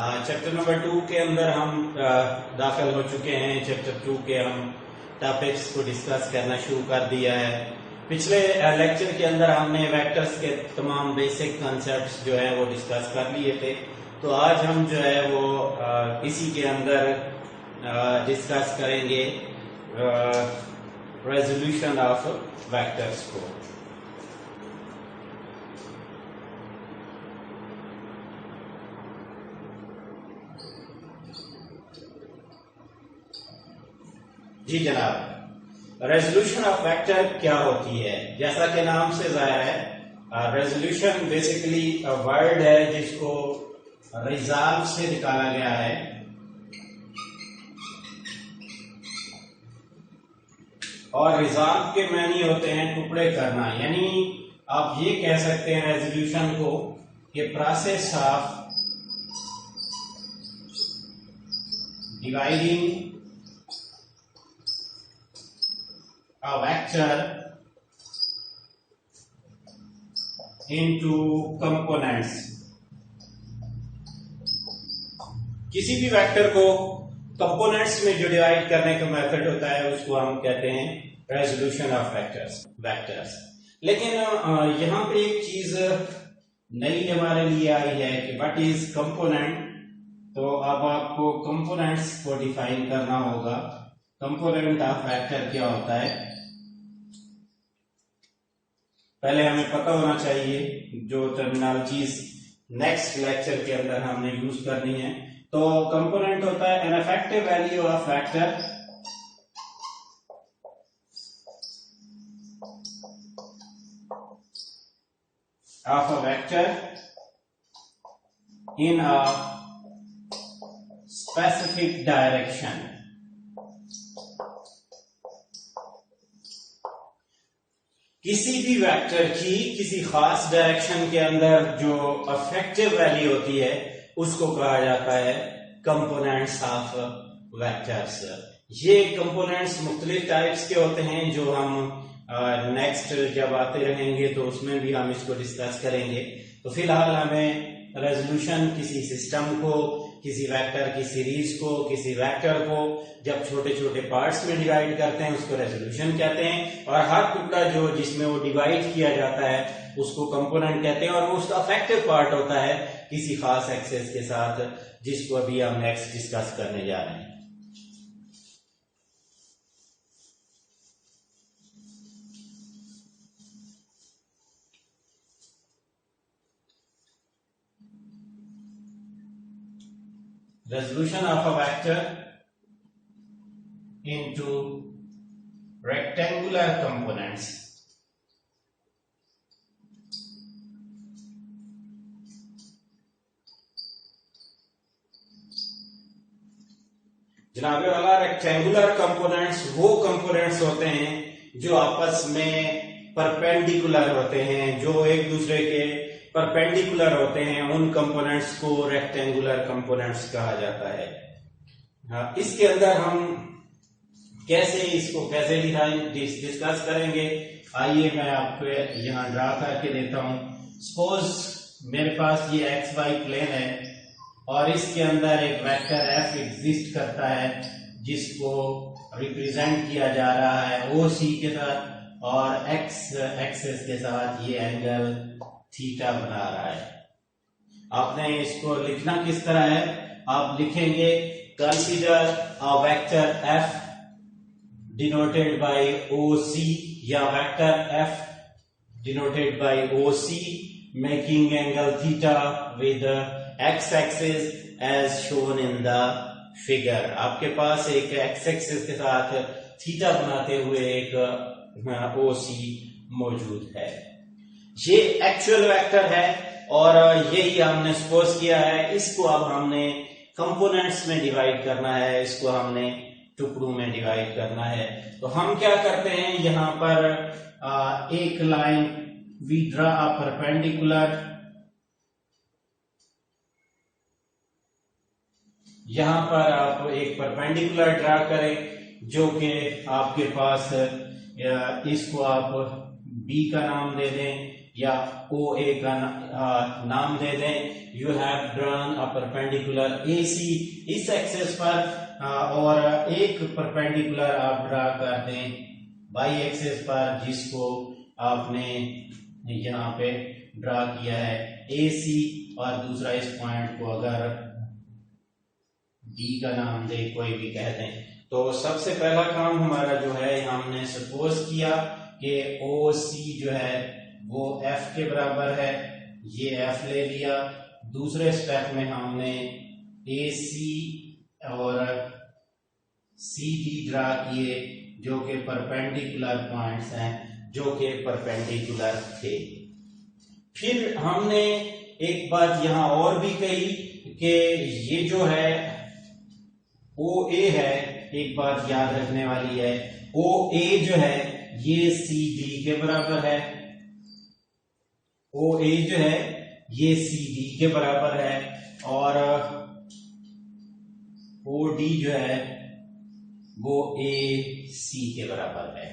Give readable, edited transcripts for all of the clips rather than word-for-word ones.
Chapter number 2 के अंदर हम दाखिल हो चुके हैं। चैप्टर 2 के हम टॉपिक्स को डिस्कस करना शुरू कर दिया है। पिछले लेक्चर के अंदर हमने वेक्टर्स के तमाम बेसिक कॉन्सेप्ट्स जो है वो डिस्कस कर लिए थे। तो आज हम जो है वो इसी के अंदर डिस्कस करेंगे रेजोल्यूशन ऑफ वेक्टर्स को। जी जनाब, रेजोल्यूशन ऑफ वेक्टर क्या होती है? जैसा कि नाम से जाहिर है, रेजोल्यूशन बेसिकली वर्ड है जिसको रिजॉल्व से निकाला गया है। और रिजॉल्व के मानी होते हैं टुकड़े करना, यानी आप ये कह सकते हैं रेजोल्यूशन को कि process of dividing a vector into components। किसी भी वेक्टर को कंपोनेंट्स में जो डिवाइड करने का मेथड होता है उसको हम कहते हैं रेजोल्यूशन ऑफ वेक्टर्स। लेकिन यहां पे एक चीज नई हमारे लिए आई है कि व्हाट इज कंपोनेंट। तो अब आपको कंपोनेंट्स को डिफाइन करना होगा। कंपोनेंट ऑफ वेक्टर क्या होता है, पहले हमें पता होना चाहिए। जो टर्मिनोलॉजीज नेक्स्ट लेक्चर के अंदर हमने यूज करनी है। तो कंपोनेंट होता है an effective value of vector in a specific direction. किसी भी वेक्टर की किसी खास डायरेक्शन के अंदर जो अफेक्टिव वैल्यू होती है उसको कहा जाता है कंपोनेंट्स ऑफ वेक्टर्स। ये कंपोनेंट्स मुख्तलिफ टाइप्स के होते हैं जो हम नेक्स्ट जब आते रहेंगे तो उसमें भी हम इसको डिस्कस करेंगे। तो फिलहाल हमें रेजोल्यूशन किसी सिस्टम को, किसी वेक्टर की सीरीज को, किसी वेक्टर को जब छोटे छोटे पार्ट्स में डिवाइड करते हैं उसको रेजोल्यूशन कहते हैं। और हर टुकड़ा जो जिसमें वो डिवाइड किया जाता है उसको कंपोनेंट कहते हैं। और वो उसका अफेक्टिव पार्ट होता है किसी खास एक्सेस के साथ, जिसको अभी हम नेक्स्ट डिस्कस करने जा रहे हैं। Resolution of a vector into rectangular components। जनाबे वाला, रेक्टेंगुलर कंपोनेंट्स वो कंपोनेंट्स होते हैं जो आपस में परपेंडिकुलर होते हैं, जो एक दूसरे के परपेंडिकुलर होते हैं। उन कंपोनेंट्स को रेक्टेंगुलर कंपोनेंट्स कहा जाता है। इसके अंदर हम इसको कैसे डिस्कस करेंगे, आइए मैं आपको यहां ड्रा करके देता हूं। सपोज मेरे पास ये एक्स वाई प्लेन है और इसके अंदर एक वेक्टर एफ एग्जिस्ट करता है जिसको रिप्रेजेंट किया जा रहा है ओ सी के साथ, और एक्स एक्सेस के साथ ये एंगल थीटा बना रहा है। आपने इसको लिखना किस तरह है, आप लिखेंगे consider a vector F denoted by O C, या vector F denoted by O C making angle theta with X axis as shown in the figure. आपके पास एक एक्स एक्सिस के साथ थीटा बनाते हुए एक ओ सी मौजूद है। ये एक्चुअल वेक्टर है और यही हमने सपोज किया है। इसको अब हमने कंपोनेंट्स में डिवाइड करना है, इसको हमने टुकड़ों में डिवाइड करना है। तो हम क्या करते हैं, यहां पर एक line we draw a perpendicular, यहां पर आप एक परपेंडिकुलर ड्रा करें जो कि आपके पास, इसको आप बी का नाम दे दें, या ओ ए का नाम दे दें। You have drawn a perpendicular A C इस एक्सेस पर और एक परपेंडिकुलर आप ड्रा कर दें बाई एक्सेस पर जिसको आपने यहाँ पे ड्रा किया है ए सी, और दूसरा इस पॉइंट को अगर डी का नाम दे कोई भी कह दें। तो सबसे पहला काम हमारा जो है हमने सपोज किया कि ओ सी जो है वो एफ के बराबर है, ये एफ ले लिया। दूसरे स्टेप में हमने ए सी और सी डी ड्रा किए जो कि परपेंडिकुलर पॉइंट्स हैं, जो कि परपेंडिकुलर थे। फिर हमने एक बात यहां और भी कही कि ये जो है ओ ए है, एक बात याद रखने वाली है, ओ ए जो है ये सी डी के बराबर है, ओ ए जो है ये सी डी के बराबर है, और ओ डी जो है वो ए सी के बराबर है।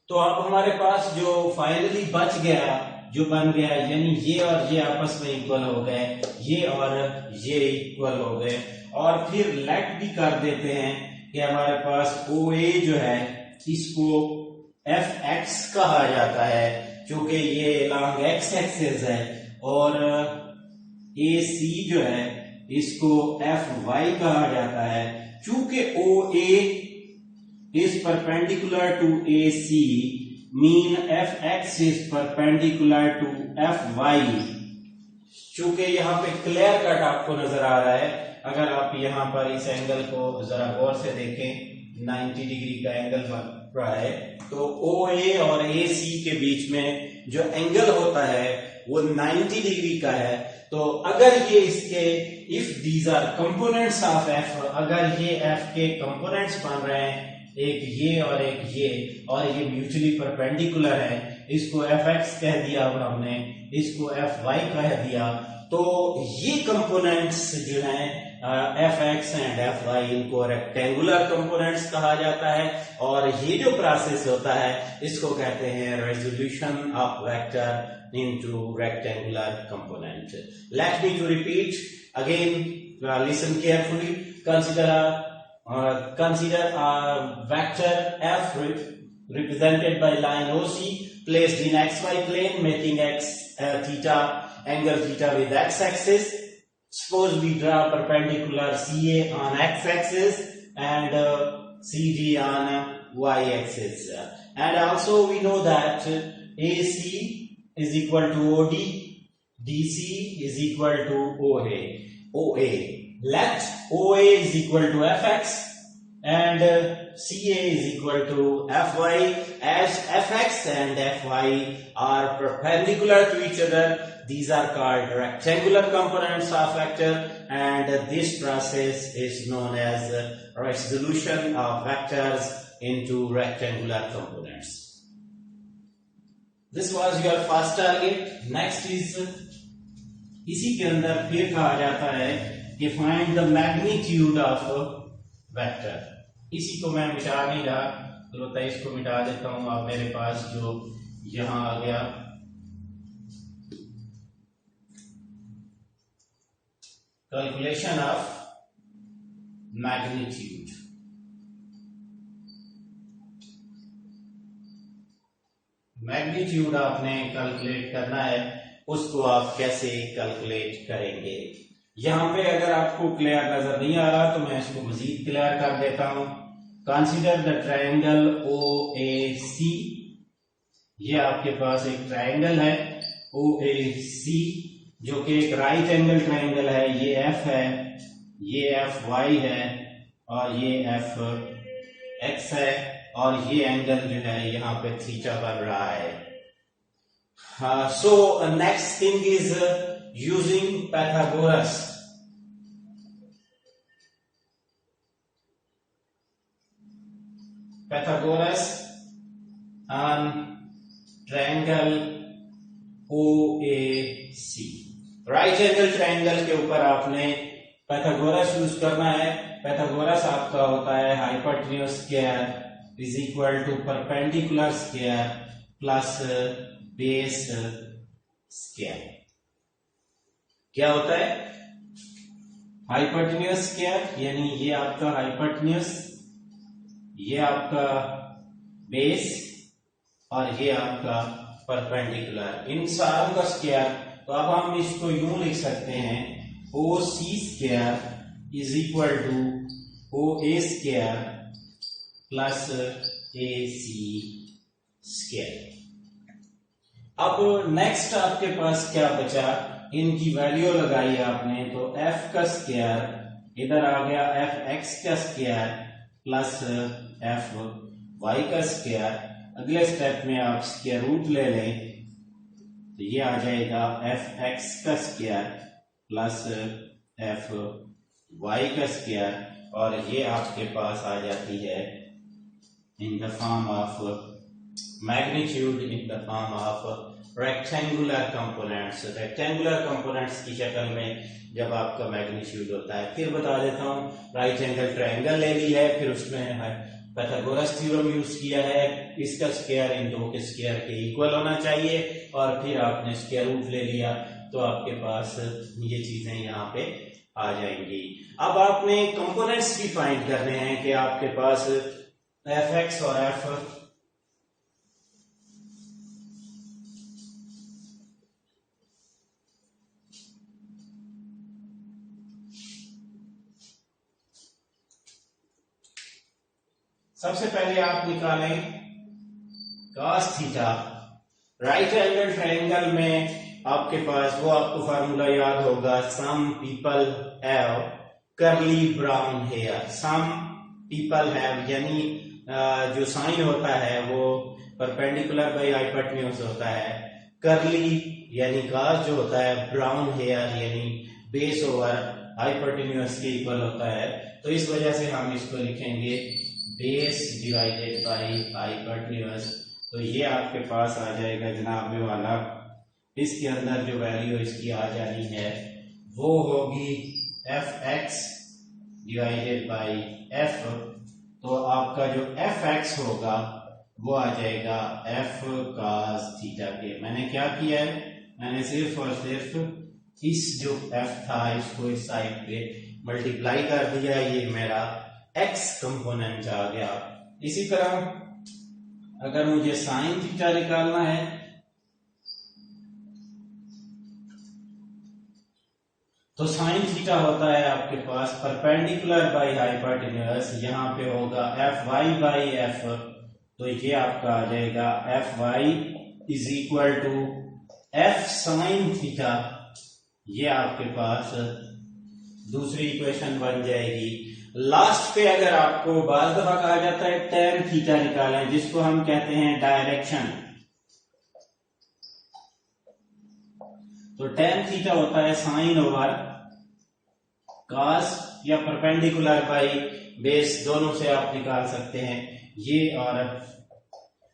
तो अब हमारे पास जो फाइनली बच गया, जो बन गया, यानी ये और ये आपस में इक्वल हो गए, ये और ये इक्वल हो गए। और फिर लेट भी कर देते हैं कि हमारे पास ओ ए जो है इसको एफ एक्स कहा जाता है क्योंकि ये लॉन्ग एक्स एक्सिस है, और ए सी जो है इसको एफ वाई कहा जाता है क्योंकि O A is perpendicular to A C, mean F X is perpendicular to F Y. चूंकि यहाँ पे क्लियर कट आपको नजर आ रहा है, अगर आप यहाँ पर इस एंगल को जरा गौर से देखें, 90 डिग्री का एंगल बन रहा है, तो ओ ए और ए सी के बीच में जो एंगल होता है वो 90 डिग्री का है। तो अगर ये इसके if these are components of F, अगर ये एफ के कंपोनेंट्स बन रहे हैं, एक ये और एक ये, और ये म्यूचुअली परपेंडिकुलर है, इसको एफ एक्स कह दिया और हमने इसको एफ वाई कह दिया, तो ये कंपोनेंट्स जो हैं F X and F Y, इनको रेक्टेंगुलर कंपोनेंट्स कहा जाता है। और ये जो प्रोसेस होता है इसको कहते हैं resolution of vector into rectangular component. Let me to repeat again. Listen carefully. Consider a vector f represented by line OC placed in xy plane, making theta angle theta with x-axis. Suppose we draw perpendicular CA on x-axis and CD on y-axis, and also we know that AC is equal to OD, DC is equal to OA. Let OA is equal to FX and CA is equal to FY, as FX and FY are perpendicular to each other. These are called rectangular components of vector, and this process is known as resolution of vectors into rectangular components. This was your first target. Next is, इसी के अंदर फिर कहा जाता है कि find the magnitude of vector. इसी को मैं मिटा नहीं रहा, तो इसको मिटा देता हूं। अब मेरे पास जो यहां आ गया कैलकुलेशन ऑफ मैग्नीट्यूड। मैग्नीट्यूड आपने कैलकुलेट करना है, उसको आप कैसे कैलकुलेट करेंगे। यहां पे अगर आपको क्लियर नजर नहीं आ रहा तो मैं इसको मजीद क्लियर कर देता हूं। कंसीडर द ट्रायंगल OAC, ये आपके पास एक ट्रायंगल है OAC जो कि एक राइट एंगल ट्रायंगल है। ये F है, ये FY है और ये FX है, और ये एंगल जो है यहाँ पे थीटा बन रहा है। So next thing is using Pythagoras. Pythagoras on triangle OAC, right angle triangle के ऊपर आपने Pythagoras यूज करना है। Pythagoras आपका होता है hypotenuse square is equal to perpendicular square plus base square. क्या होता है? हाइपोटेन्यूज स्क्वायर, यानी ये आपका हाइपोटेन्यूज, ये आपका बेस और ये आपका परपेंडिकुलर, इन सारों का स्क्वायर। तो अब हम इसको यूं लिख सकते हैं, O C square is equal to O A square plus A C square. अब नेक्स्ट आपके पास क्या बचा, इनकी वैल्यू लगाई आपने, तो f का स्क्वायर इधर आ गया, एफ एक्स का स्क्वायर प्लस एफ वाई का स्क्वायर। अगले स्टेप में आप स्क्वायर रूट ले लें, तो ये आ जाएगा एफ एक्स का स्क्वायर प्लस एफ वाई का स्क्वायर, और ये आपके पास आ जाती है in the form of magnitude, in the form of rectangular components. Rectangular components की शक्ल में जब आपका मैग्नीट्यूड होता है, फिर बता देता हूं, राइट एंगल ट्रायंगल ले लिया है, फिर उसमें पाइथागोरस थ्योरम यूज किया है, इसका स्क्वायर इन दो के स्क्वायर के इक्वल होना चाहिए, और फिर आपने स्क्वायर रूट ले लिया, तो आपके पास ये चीजें यहाँ पे आ जाएंगी। अब आपने कंपोनेंट्स भी फाइंड करने हैं कि आपके पास एफ एक्स और एफ सबसे पहले आप निकालें cos theta. Right angle triangle में आपके पास वो आपको फार्मूला याद होगा, some people have curly brown hair. Some people have यानी जो साइन होता है वो परपेंडिकुलर बाय हाइपोटेन्यूज होता है, कर्ली यानी cos जो होता है, ब्राउन हेयर यानी बेस ओवर हाइपोटेन्यूज के इक्वल होता है। तो इस वजह से हम इसको लिखेंगे बेस डिवाइडेड बाय हाइपोटेन्यूज। तो ये आपके पास आ जाएगा जनाब में वाला, इसके अंदर जो वैल्यू इसकी आ जानी है वो होगी F x divided by F. तो आपका जो एफ एक्स होगा वो आ जाएगा एफ cos थीटा के। मैंने क्या किया है, मैंने सिर्फ और सिर्फ इस जो एफ था इसको इस साइड पे मल्टीप्लाई कर दिया, ये मेरा एक्स कंपोनेंट आ गया। इसी तरह अगर मुझे साइन थीटा निकालना है, तो साइन थीटा होता है आपके पास परपेंडिकुलर बाय हाइपोटेन्यूज, यहाँ पे होगा एफ वाई बाई एफ। तो ये आपका आ जाएगा F Y is equal to F sine theta. ये आपके पास दूसरी इक्वेशन बन जाएगी। लास्ट पे अगर आपको बार दफा कहा जाता है tan थीटा निकालें, जिसको हम कहते हैं डायरेक्शन, तो tan थीटा होता है साइन ओवर cos या परपेंडिकुलर बाई बेस, दोनों से आप निकाल सकते हैं ये। और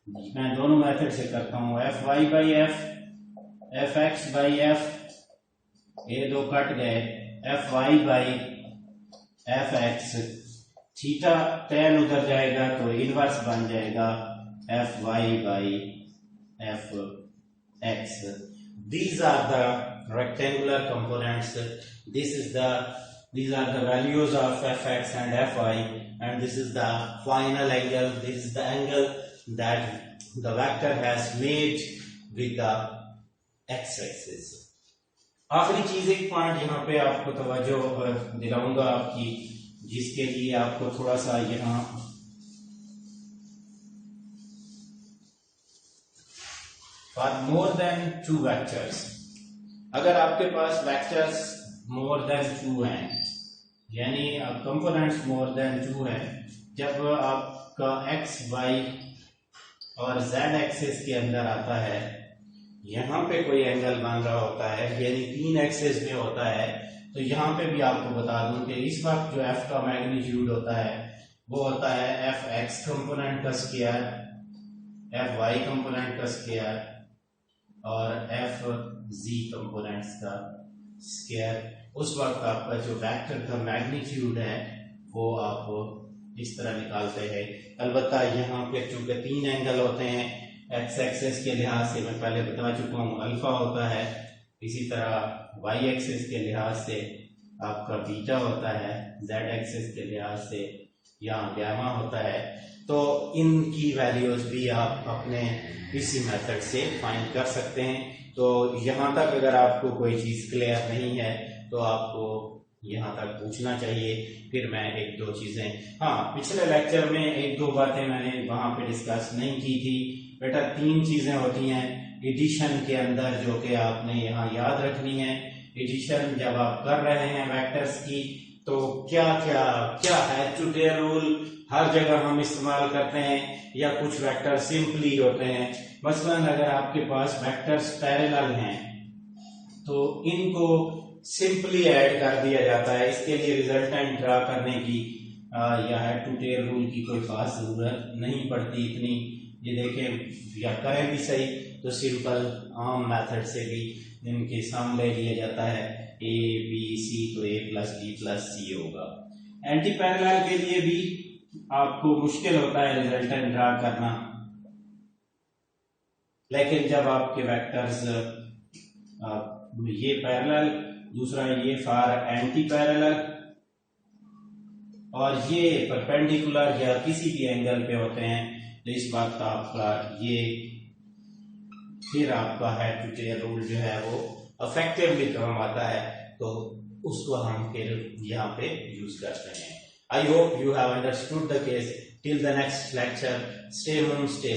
मैं दोनों मेथड से करता हूं, F Y by F, F X by F, ये दो कट गए, F Y by F X, theta tan उधर जाएगा तो इनवर्स बन जाएगा F Y by F X. These are the rectangular components, these are the values of fx and fy, and this is the final angle, this is the angle that the vector has made with the x-axis। आखिरी चीज एक point यहाँ पे आपको तवज्जो दिलाऊंगा आपकी, जिसके लिए आपको थोड़ा सा यहाँ for more than two vectors, अगर आपके पास वेक्टर्स मोर देन टू हैं, यानी कंपोनेंट्स मोर देन टू हैं, जब आपका एक्स वाई और जेड एक्सिस के अंदर आता है, यहाँ पे कोई एंगल बन रहा होता है, यानी तीन एक्सिस में होता है, तो यहाँ पे भी आपको बता दूं कि इस वक्त जो एफ का मैग्नीट्यूड होता है वो होता है एफ एक्स कंपोनेंट का स्क्वायर, एफ वाई कंपोनेंट का स्क्वायर और एफ जी कंपोनेंट्स का स्क्वायर। उस वक्त आपका जो वेक्टर का मैग्नीट्यूड है वो आप इस तरह निकालते हैं। अलबत्ता यहाँ पे चूंकि तीन एंगल होते हैं एक्स एक्सिस के लिहाज से मैं पहले बता चुका हूँ अल्फा होता है, इसी तरह वाई एक्सिस के लिहाज से आपका बीटा होता है, जेड एक्सिस के लिहाज से यहाँ गैमा होता है। तो इनकी वैल्यूज भी आप अपने इसी मेथड से फाइंड कर सकते हैं। तो यहाँ तक अगर आपको कोई चीज़ क्लियर नहीं है तो आपको यहाँ तक पूछना चाहिए, फिर मैं एक दो चीज़ें, हाँ पिछले लेक्चर में एक दो बातें मैंने वहाँ पे डिस्कस नहीं की थी बेटा। 3 चीज़ें होती हैं एडिशन के अंदर जो कि आपने यहाँ याद रखनी है। एडिशन जब आप कर रहे हैं वेक्टर्स की तो क्या क्या क्या है टू टेल रूल हर जगह हम इस्तेमाल करते हैं या कुछ वेक्टर सिंपली होते हैं। मसलन अगर आपके पास वेक्टर्स पैरेलल हैं तो इनको सिंपली ऐड कर दिया जाता है। इसके लिए रिजल्टेंट ड्रा करने की या टू टेल रूल की कोई खास जरूरत नहीं पड़ती इतनी। ये देखें या करें भी सही तो सिंपल आम मेथड से भी इनके सम ले लिया जाता है, ए बी सी तो ए प्लस बी प्लस सी होगा। एंटी पैरेलल के लिए भी आपको मुश्किल होता है रिजल्टेंट ड्रा करना, लेकिन जब आपके वेक्टर्स ये पैरेलल, दूसरा ये फॉर एंटी पैरेलल और ये परपेंडिकुलर या किसी भी एंगल पे होते हैं तो इस बात का आपका ये फिर आपका हेड टू टेल रूल जो है वो इफेक्टिवली काम आता है, तो उसको हम फिर यहाँ पे यूज करते हैं। I hope you have understood the case. Till the next lecture, stay home, stay